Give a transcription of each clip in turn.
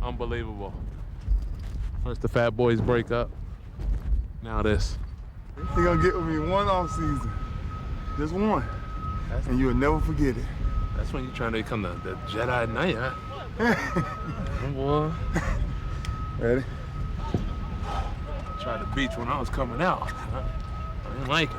Unbelievable. First the Fat Boys break up. Now this. He gonna get with me one off season. Just one. And you'll never forget it. That's when you're trying to become the Jedi Knight, huh? Oh, boy. Ready? Tried the beach when I was coming out. I didn't like it.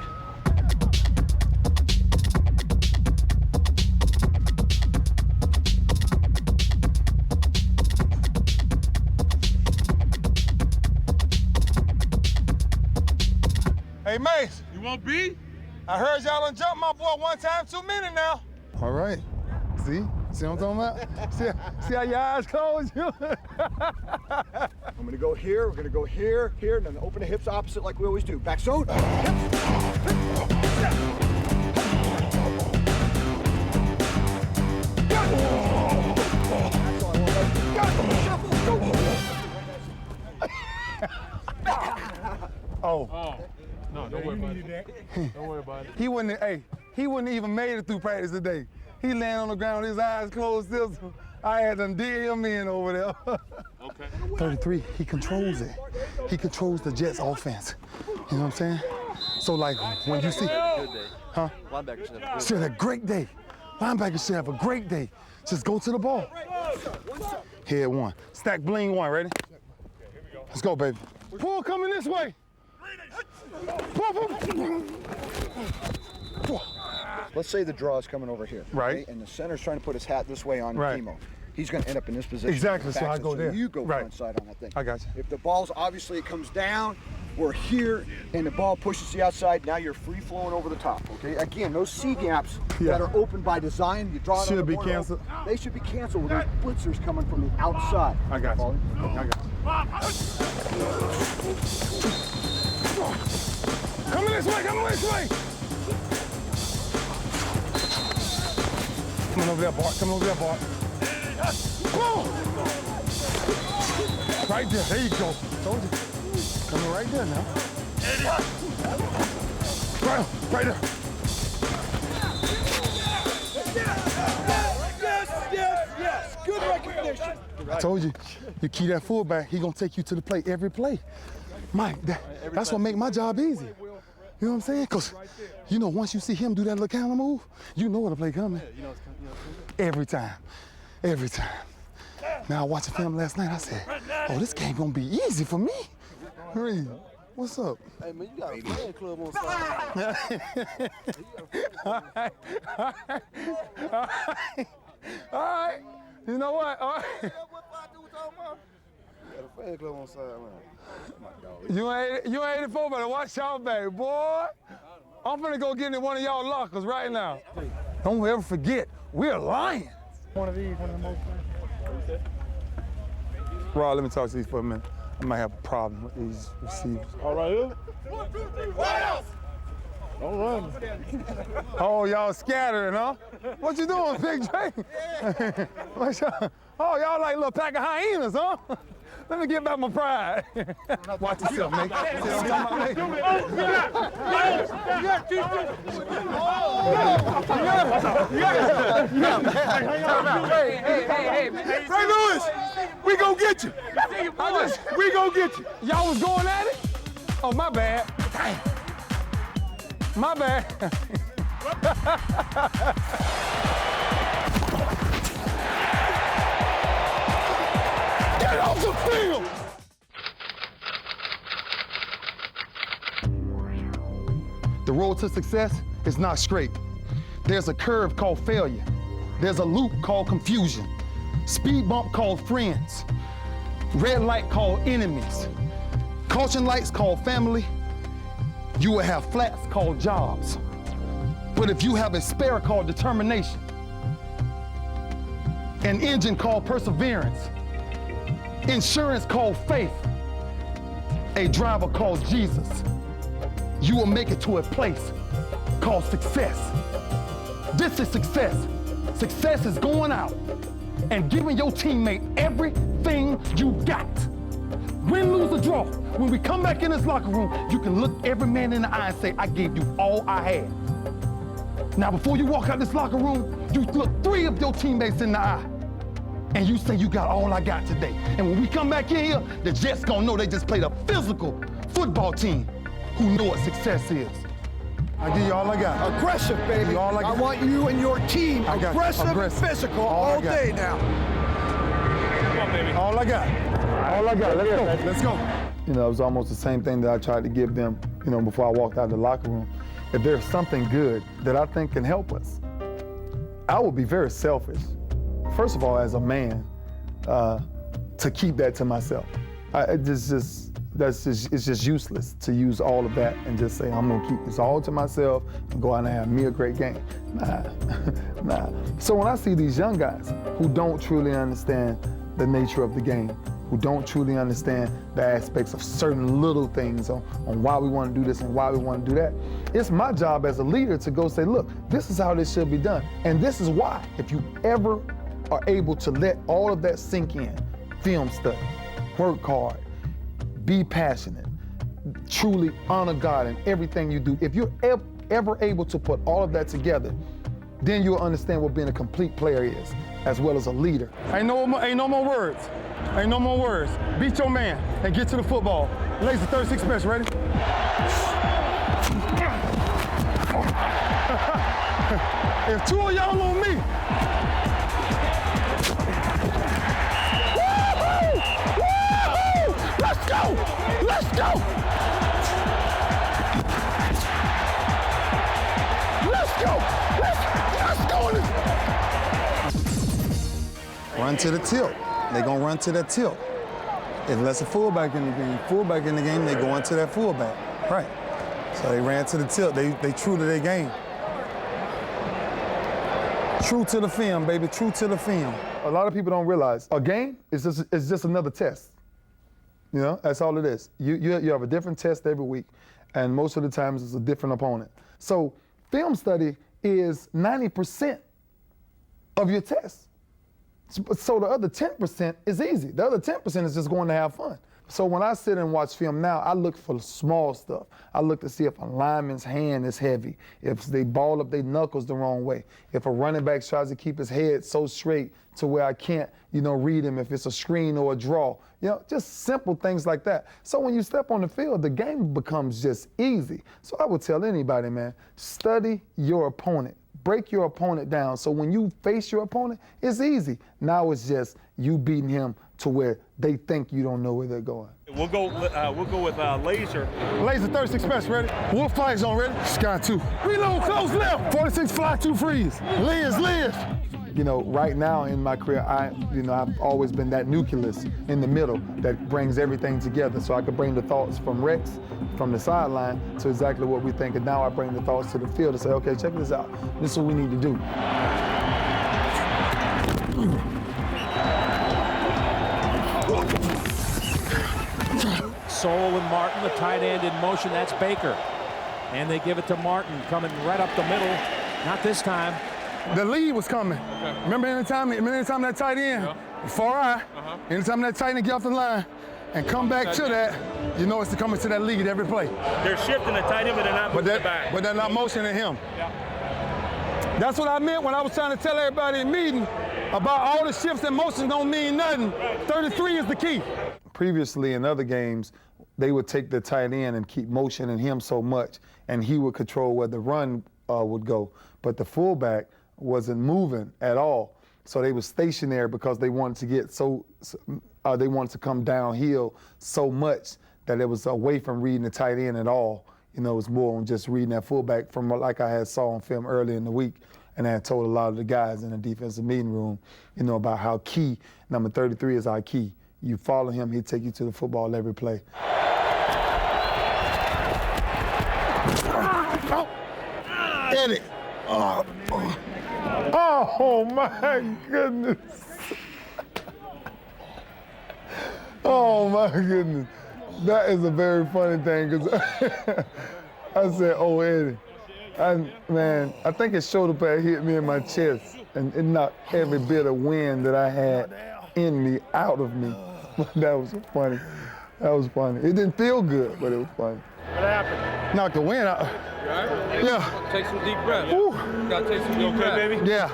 Hey, Mace. You want B? I heard y'all done jumped my boy one time too many now. All right. See? See what I'm talking about? See how your eyes closed? I'm gonna go here, we're gonna go here, here, and then open the hips opposite like we always do. Back zone. Oh. No, don't worry about it. Don't worry about it. He wouldn't even made it through practice today. He landed on the ground with his eyes closed still. So I had to dig him in over there. Okay. 33, he controls it. He controls the Jets offense. You know what I'm saying? So like when you see, huh? Linebackers should have a great day. Linebackers should have a great day. Just go to the ball. Head one. Stack bling one, ready? Let's go, baby. Pull coming this way. Pull. Let's say the draw is coming over here. Right. Okay? And the center's trying to put his hat this way on Right. Chemo. He's going to end up in this position. Exactly, so I go there. You go Right. front side on that thing. I got you. If the ball's obviously it comes down, we're here, and the ball pushes the outside. Now you're free flowing over the top. Okay. Again, those C gaps that are open by design, you draw it Should on the be board, canceled. They should be canceled with those blitzers coming from the outside. I got you. I got you. Coming this way, coming this way. Coming over there, Bart. Coming over there, Bart. Boom! Right there. There you go. Told you. Coming right there now. Right there. Yes. Good recognition. I told you, you key that fullback, he gonna take you to the plate every play. Mike, that's what make my job easy. You know what I'm saying? Because, you know, once you see him do that little counter move, you know where the play coming. Every time. Every time. Now, I watched the film last night, I said, oh, this game gonna be easy for me. Reed, what's up? Hey, man, you got a fan club on side. All right. You know what? All right. You got a fan club on side, man. You ain't 84, better watch out, baby, boy. I'm finna go get in one of y'all lockers right now. Don't ever forget, we're Lions. One of the most fun. Rod, let me talk to you for a minute. I might have a problem with these receivers. All right, here. 1, 2, 3, don't run. Oh, y'all scattering, huh? What you doing, Big J? Oh, y'all like a little pack of hyenas, huh? Let me get back my pride. Watch yourself, Nick. Hey, St. Louis, we gonna get you. We gonna get you. Y'all was going at it? Oh, my bad. My bad. Get off the field! The road to success is not straight. There's a curve called failure. There's a loop called confusion. Speed bump called friends. Red light called enemies. Caution lights called family. You will have flats called jobs. But if you have a spare called determination, an engine called perseverance, insurance called faith, a driver called Jesus, you will make it to a place called success. This is success. Success is going out and giving your teammate everything you got. Win, lose, or draw. When we come back in this locker room, you can look every man in the eye and say, I gave you all I had. Now, before you walk out this locker room, you look 3 of your teammates in the eye and you say you got all I got today. And when we come back in here, the Jets gonna know they just played a physical football team who know what success is. I give you all I got. Aggressive, baby. All I got. I want you and your team aggressive and physical all day now. Come on, baby. All I got. All I got. Let's go. Let's go. You know, it was almost the same thing that I tried to give them, you know, before I walked out of the locker room. If there's something good that I think can help us, I will be very selfish. First of all, as a man, to keep that to myself. It's just useless to use all of that and just say, I'm gonna keep this all to myself and go out and have me a great game. Nah. So when I see these young guys who don't truly understand the nature of the game, who don't truly understand the aspects of certain little things on why we want to do this and why we want to do that, it's my job as a leader to go say, look, this is how this should be done. And this is why, if you ever are able to let all of that sink in, film study, work hard, be passionate, truly honor God in everything you do. If you're ever able to put all of that together, then you'll understand what being a complete player is, as well as a leader. Ain't no more words. Ain't no more words. Beat your man and get to the football. Laser 36 Special, ready? If two of y'all on me, let's go! Let's go! Let's go! Let's go! Run to the tilt. They're gonna run to that tilt. Unless a fullback in the game, they go into that fullback. Right. So they ran to the tilt. They true to their game. True to the film, baby. True to the film. A lot of people don't realize a game is just another test. You know, that's all it is. You have a different test every week, and most of the times it's a different opponent. So film study is 90% of your test. So the other 10% is easy. The other 10% is just going to have fun. So when I sit and watch film now, I look for small stuff. I look to see if a lineman's hand is heavy, if they ball up their knuckles the wrong way, if a running back tries to keep his head so straight to where I can't, read him, if it's a screen or a draw. Just simple things like that. So when you step on the field, the game becomes just easy. So I would tell anybody, man, study your opponent. Break your opponent down. So when you face your opponent, it's easy. Now it's just you beating him to where they think you don't know where they're going. We'll go with laser. Laser 36 Special, ready? Wolf flag zone, ready? Sky 2. Reload, close left. 46 fly 2 freeze. Liz. Right now in my career, I've always been that nucleus in the middle that brings everything together. So I could bring the thoughts from Rex, from the sideline, to exactly what we think. And now I bring the thoughts to the field to say, okay, check this out. This is what we need to do. Soul and Martin, the tight end in motion. That's Baker. And they give it to Martin, coming right up the middle. Not this time. The lead was coming. Okay. Remember anytime that tight end, far eye, anytime that tight end get off the line and come back to that, it's coming to that lead every play. They're shifting the tight end, but they're not moving the back. But they're not motioning him. Yeah. That's what I meant when I was trying to tell everybody in meeting about all the shifts and motions don't mean nothing. 33 is the key. Previously in other games, they would take the tight end and keep motioning him so much, and he would control where the run would go. But the fullback wasn't moving at all. So they were stationary because they wanted to get they wanted to come downhill so much that it was away from reading the tight end at all. It was more on just reading that fullback from like I had saw on film earlier in the week. And I had told a lot of the guys in the defensive meeting room, about how key number 33 is our key. You follow him, he'll take you to the football every play. Eddie. Oh my goodness. Oh my goodness. That is a very funny thing because I said, oh Eddie. I think his shoulder pad hit me in my chest and it knocked every bit of wind that I had in me out of me. That was funny. That was funny. It didn't feel good, but it was funny. What happened? Knocked the wind out. Right? Yeah. Take some deep breaths. Woo. Gotta take some deep breaths. Okay, baby? Yeah.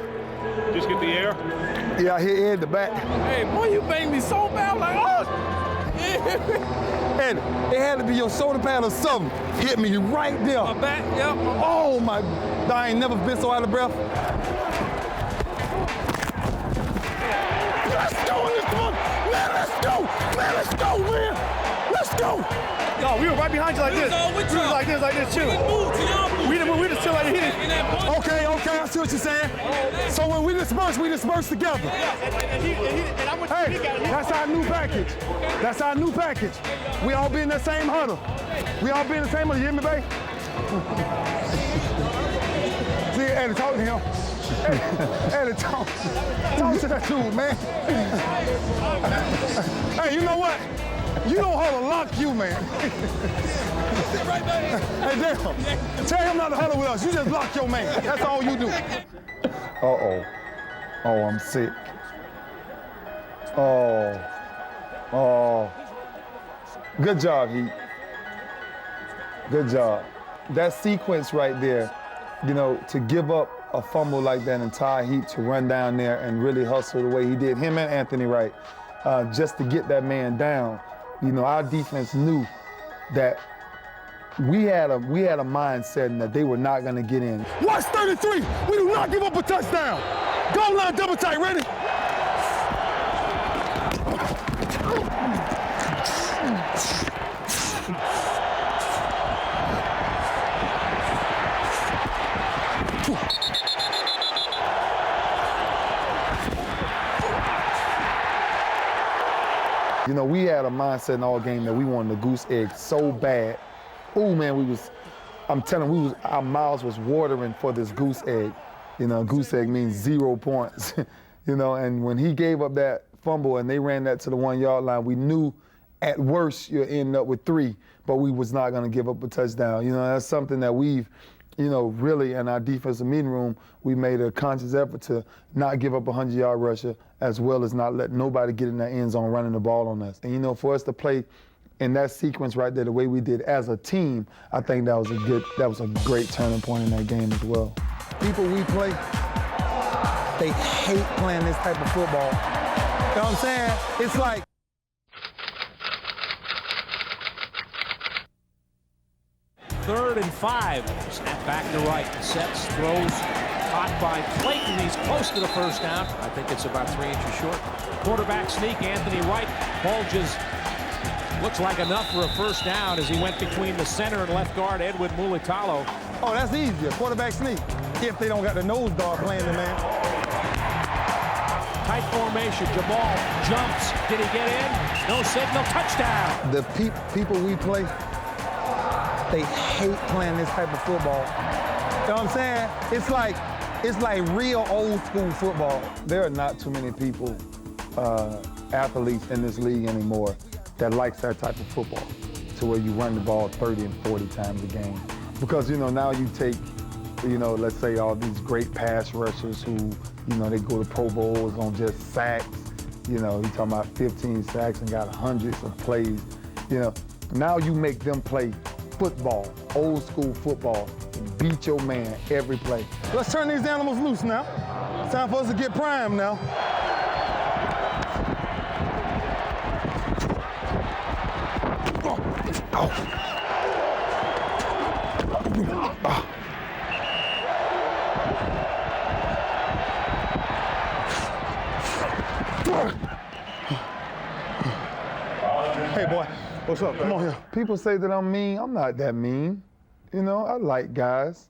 Just get the air? Yeah, I hit Ed the back. Hey, boy, you made me so bad. Like, oh. And it had to be your shoulder pad or something. Hit me right there. My back, yep. Oh my, I ain't never been so out of breath. Let's go in this one. Man, let's go. Man, let's go, man. Let's go. Yo, we were right behind you like this. We was like this, chilling. We just chill like this. Okay, I see what you're saying. So when we disperse together. Hey, that's our new package. That's our new package. We all be in the same huddle. We all be in the same huddle. You hear me, babe? See, Eddie, talk to him. Eddie, talk to that dude, man. Hey, you know what? You don't huddle, lock you, man. Hey, Dale, tell him not to huddle with us. You just block your man. That's all you do. Uh-oh. Oh, I'm sick. Oh. Good job, Heat. Good job. That sequence right there, you know, to give up a fumble like that and tie Heat to run down there and really hustle the way he did, him and Anthony Wright, just to get that man down. You know, our defense knew that we had a mindset and that they were not going to get in. Watch 33. We do not give up a touchdown. Goal line double tight. Ready? You know, we had a mindset in all game that we wanted the goose egg so bad. Oh man, I'm telling you, our mouths was watering for this goose egg. You know, goose egg means 0 points. You know, and when he gave up that fumble and they ran that to the 1 yard line, we knew at worst you'll end up with 3, but we was not gonna give up a touchdown. You know, that's something that we've, you know, really in our defensive meeting room, we made a conscious effort to not give up a 100-yard rusher, as well as not let nobody get in that end zone running the ball on us. And you know, for us to play in that sequence right there, the way we did as a team, I think that was a great turning point in that game as well. People we play, they hate playing this type of football. You know what I'm saying? It's like, Third and 5. Snap back to right. Sets, throws, caught by Clayton. He's close to the first down. I think it's about 3 inches short. Quarterback sneak, Anthony Wright bulges. Looks like enough for a first down as he went between the center and left guard, Edwin Mulitalo. oh, that's easier, quarterback sneak, if they don't got the nose guard playing the man. Tight formation, Jamal jumps. Did he get in? No signal, touchdown. The people we play, they hate playing this type of football. You know what I'm saying? It's like real old school football. There are not too many people, athletes in this league anymore that likes that type of football, to where you run the ball 30 and 40 times a game. Because, you know, now you take, you know, let's say all these great pass rushers who, you know, they go to Pro Bowls on just sacks. You know, you're talking about 15 sacks and got hundreds of plays. You know, now you make them play football, old school football, beat your man every play. Let's turn these animals loose now. It's time for us to get primed now. Oh. Hey boy, what's up? Come on here. People say that I'm mean. I'm not that mean. You know, I like guys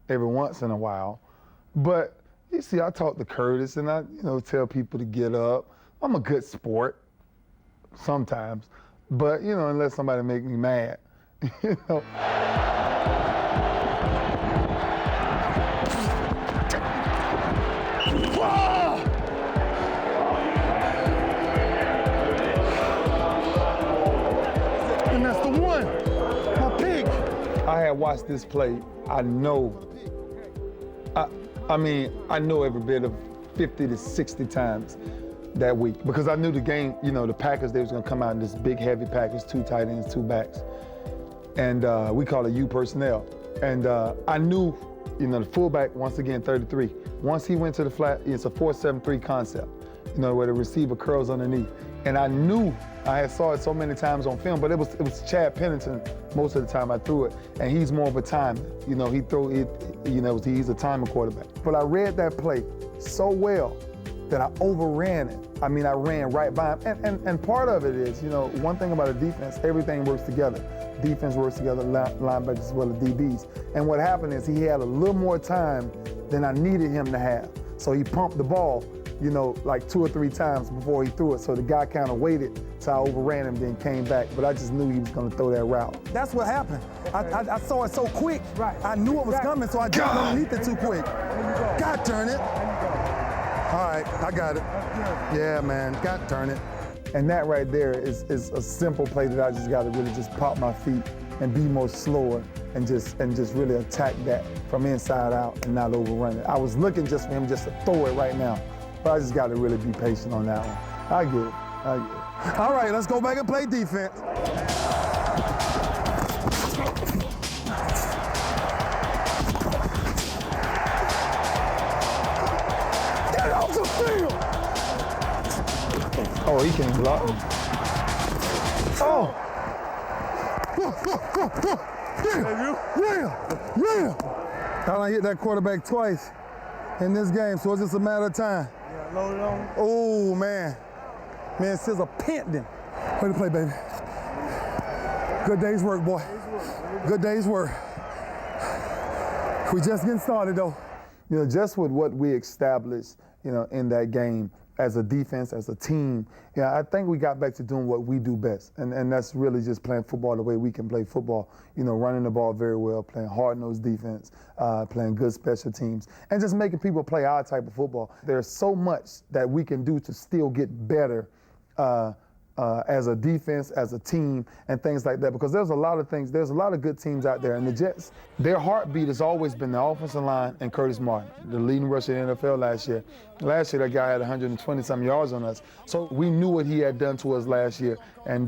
every once in a while. But you see, I talk to Curtis and I, you know, tell people to get up. I'm a good sport sometimes. But, you know, unless somebody make me mad, you know. And that's the one, my pig. I had watched this play. I know, I mean, I know every bit of 50 to 60 times that week, because I knew the game, you know, the Packers, they was gonna come out in this big heavy package, 2 tight ends, 2 backs. And we call it U personnel. And I knew You know, the fullback, once again, 33. Once he went to the flat, it's a 4-7-3 concept, you know, where the receiver curls underneath. And I knew, I had saw it so many times on film, but it was Chad Pennington most of the time I threw it, and he's more of a timer. You know, he throw it, you know, he's a timer quarterback. But I read that play so well that I overran it. I mean, I ran right by him. And part of it is, you know, one thing about a defense, everything works together. Defense works together, linebackers as well as DBs. And what happened is he had a little more time than I needed him to have. So he pumped the ball, you know, like 2 or 3 times before he threw it. So the guy kind of waited till I overran him, then came back. But I just knew he was going to throw that route. That's what happened. I saw it so quick. Right. I knew it was coming, so I jumped underneath it too quick. God darn it. All right, I got it. Yeah, man, God darn it. And that right there is a simple play that I just got to really just pop my feet and be more slower and just really attack that from inside out and not overrun it. I was looking just for him just to throw it right now, but I just got to really be patient on that one. I get it. All right, let's go back and play defense. Get off the field! Oh, he can't block me. Oh! Yeah! I done hit that quarterback twice in this game, so it's just a matter of time. Yeah, load it on. Oh, man. Man, Scissor pending. Way to play, baby. Good day's work, boy. Good day's work. We just getting started, though. You know, just with what we established, you know, in that game, as a defense, as a team, I think we got back to doing what we do best. And that's really just playing football the way we can play football. You know, running the ball very well, playing hard-nosed defense, playing good special teams, and just making people play our type of football. There's so much that we can do to still get better as a defense, as a team, and things like that. Because there's a lot of things, there's a lot of good teams out there. And the Jets, their heartbeat has always been the offensive line and Curtis Martin, the leading rusher in the NFL last year. Last year, that guy had 120-some yards on us. So we knew what he had done to us last year. And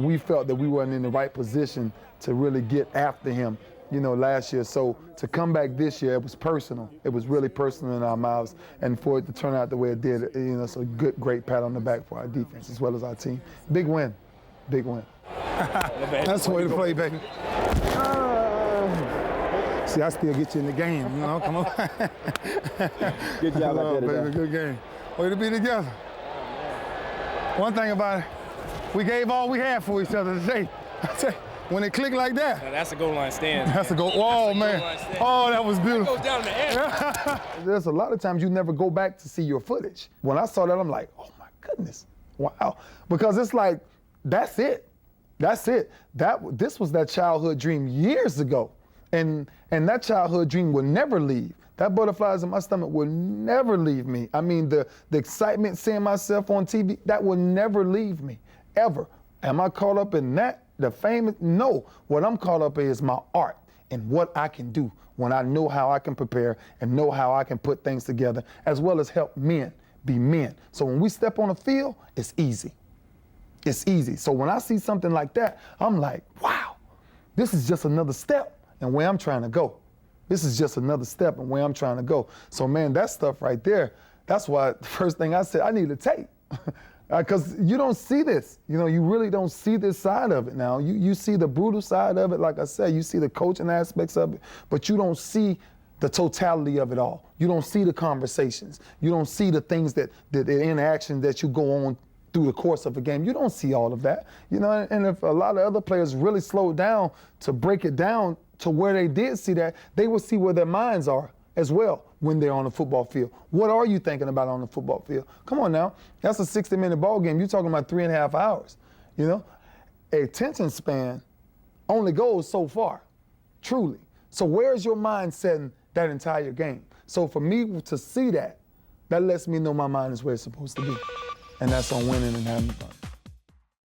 we felt that we weren't in the right position to really get after him, you know, last year. So to come back this year, it was personal. It was really personal in our mouths. And for it to turn out the way it did, you know, it's a great pat on the back for our defense as well as our team. Big win. Big win. That's the way to play, baby. See, I still get you in the game, you know, come on. Good job out there baby, good game. Way to be together. One thing about it, we gave all we had for each other today. When it clicked like that. Now that's a goal line stand. That's a goal. Oh, man. Oh, that was beautiful. That goes down the edge. There's a lot of times you never go back to see your footage. When I saw that, I'm like, oh, my goodness. Wow. Because it's like, that's it. That's it. This was that childhood dream years ago. And that childhood dream will never leave. That butterflies in my stomach will never leave me. I mean, the excitement seeing myself on TV, that will never leave me, ever. Am I caught up in that? The fame? No. What I'm caught up in is my art and what I can do when I know how I can prepare and know how I can put things together, as well as help men be men. So when we step on the field, it's easy. It's easy. So when I see something like that, I'm like, wow, this is just another step in where I'm trying to go. This is just another step in where I'm trying to go. So, man, that stuff right there, that's why the first thing I said, I need a tape. Because you don't see this. You know, you really don't see this side of it now. You see the brutal side of it, like I said. You see the coaching aspects of it, but you don't see the totality of it all. You don't see the conversations. You don't see the things the interaction that you go on through the course of a game. You don't see all of that. You know, and if a lot of other players really slowed down to break it down to where they did see that, they will see where their minds are as well when they're on the football field. What are you thinking about on the football field? Come on now. That's a 60-minute ball game. You're talking about 3.5 hours, you know? A attention span only goes so far, truly. So where's your mind setting that entire game? So for me to see that, that lets me know my mind is where it's supposed to be. And that's on winning and having fun.